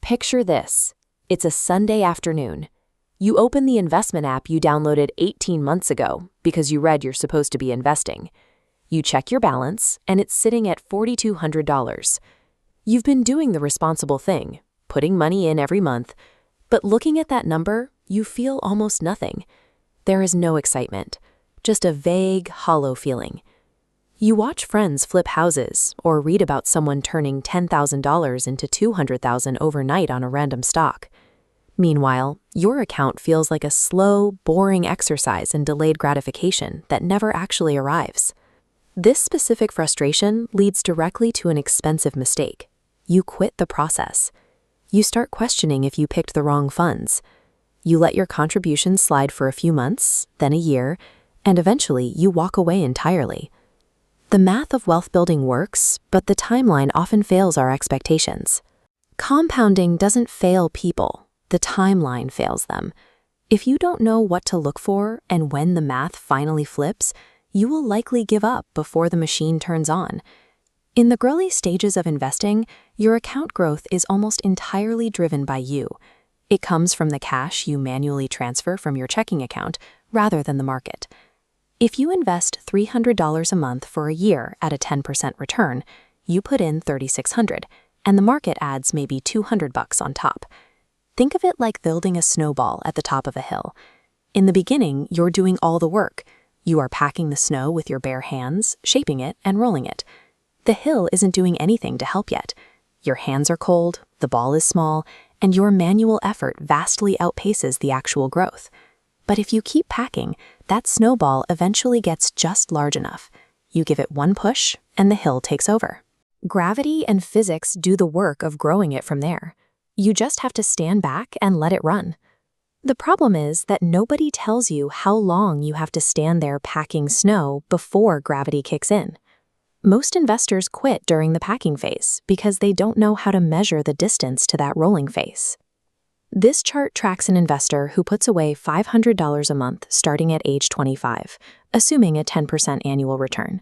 Picture this. It's a Sunday afternoon. You open the investment app you downloaded 18 months ago because you read you're supposed to be investing. You check your balance, and it's sitting at $4,200. You've been doing the responsible thing, putting money in every month, but looking at that number, you feel almost nothing. There is no excitement, just a vague, hollow feeling. You watch friends flip houses or read about someone turning $10,000 into $200,000 overnight on a random stock. Meanwhile, your account feels like a slow, boring exercise in delayed gratification that never actually arrives. This specific frustration leads directly to an expensive mistake. You quit the process. You start questioning if you picked the wrong funds. You let your contributions slide for a few months, then a year, and eventually you walk away entirely. The math of wealth building works, but the timeline often fails our expectations. Compounding doesn't fail people, the timeline fails them. If you don't know what to look for and when the math finally flips, you will likely give up before the machine turns on. In the early stages of investing, your account growth is almost entirely driven by you. It comes from the cash you manually transfer from your checking account rather than the market. If you invest $300 a month for a year at a 10% return, you put in $3,600, and the market adds maybe $200 on top. Think of it like building a snowball at the top of a hill. In the beginning, you're doing all the work. You are packing the snow with your bare hands, shaping it, and rolling it. The hill isn't doing anything to help yet. Your hands are cold, the ball is small, and your manual effort vastly outpaces the actual growth. But if you keep packing, that snowball eventually gets just large enough. You give it one push, and the hill takes over. Gravity and physics do the work of growing it from there. You just have to stand back and let it run. The problem is that nobody tells you how long you have to stand there packing snow before gravity kicks in. Most investors quit during the packing phase because they don't know how to measure the distance to that rolling phase. This chart tracks an investor who puts away $500 a month starting at age 25, assuming a 10% annual return.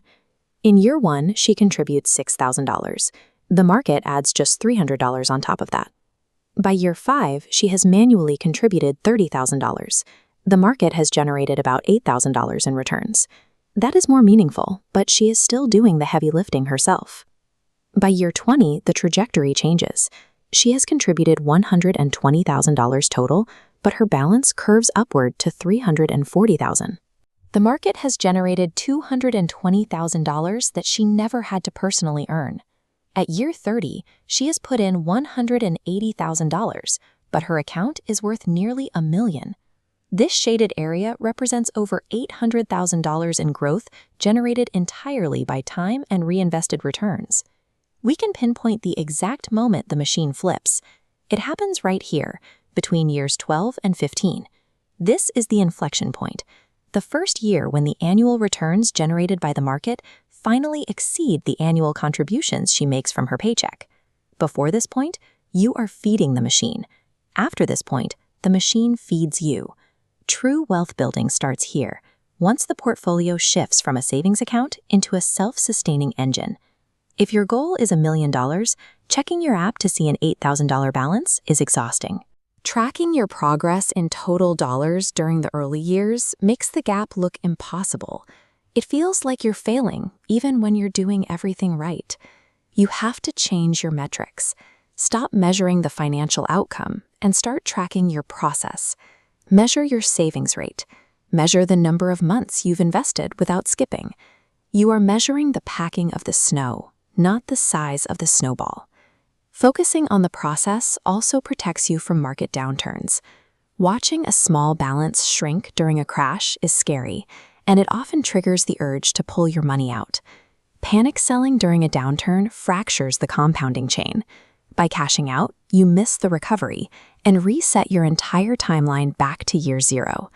In year one, she contributes $6,000. The market adds just $300 on top of that. By year 5, she has manually contributed $30,000. The market has generated about $8,000 in returns. That is more meaningful, but she is still doing the heavy lifting herself. By year 20, the trajectory changes. She has contributed $120,000 total, but her balance curves upward to $340,000. The market has generated $220,000 that she never had to personally earn. At year 30, she has put in $180,000, but her account is worth nearly $1 million. This shaded area represents over $800,000 in growth generated entirely by time and reinvested returns. We can pinpoint the exact moment the machine flips. It happens right here, between years 12 and 15. This is the inflection point, the first year when the annual returns generated by the market finally exceed the annual contributions she makes from her paycheck. Before this point, you are feeding the machine. After this point, the machine feeds you. True wealth building starts here, once the portfolio shifts from a savings account into a self-sustaining engine. If your goal is $1 million, checking your app to see an $8,000 balance is exhausting. Tracking your progress in total dollars during the early years makes the gap look impossible. It feels like you're failing, even when you're doing everything right. You have to change your metrics. Stop measuring the financial outcome and start tracking your process. Measure your savings rate. Measure the number of months you've invested without skipping. You are measuring the packing of the snow, not the size of the snowball. Focusing on the process also protects you from market downturns. Watching a small balance shrink during a crash is scary, and it often triggers the urge to pull your money out. Panic selling during a downturn fractures the compounding chain. By cashing out, you miss the recovery and reset your entire timeline back to year 0.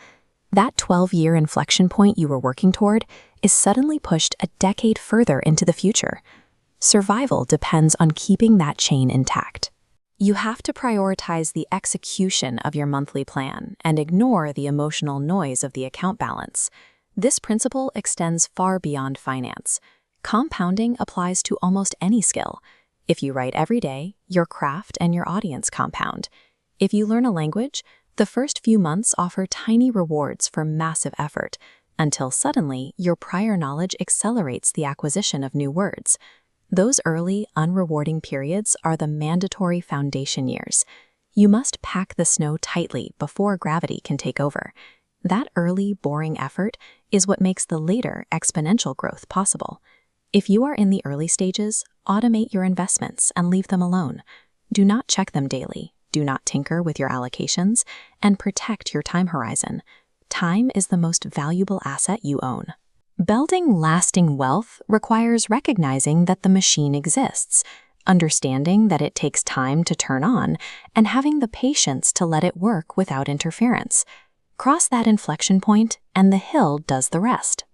That 12-year inflection point you were working toward is suddenly pushed a decade further into the future. Survival depends on keeping that chain intact. You have to prioritize the execution of your monthly plan and ignore the emotional noise of the account balance. This principle extends far beyond finance. Compounding applies to almost any skill. If you write every day, your craft and your audience compound. If you learn a language, the first few months offer tiny rewards for massive effort, until suddenly your prior knowledge accelerates the acquisition of new words. Those early, unrewarding periods are the mandatory foundation years. You must pack the snow tightly before gravity can take over. That early, boring effort is what makes the later, exponential growth possible. If you are in the early stages, automate your investments and leave them alone. Do not check them daily, do not tinker with your allocations, and protect your time horizon. Time is the most valuable asset you own. Building lasting wealth requires recognizing that the machine exists, understanding that it takes time to turn on, and having the patience to let it work without interference. Cross that inflection point, and the hill does the rest.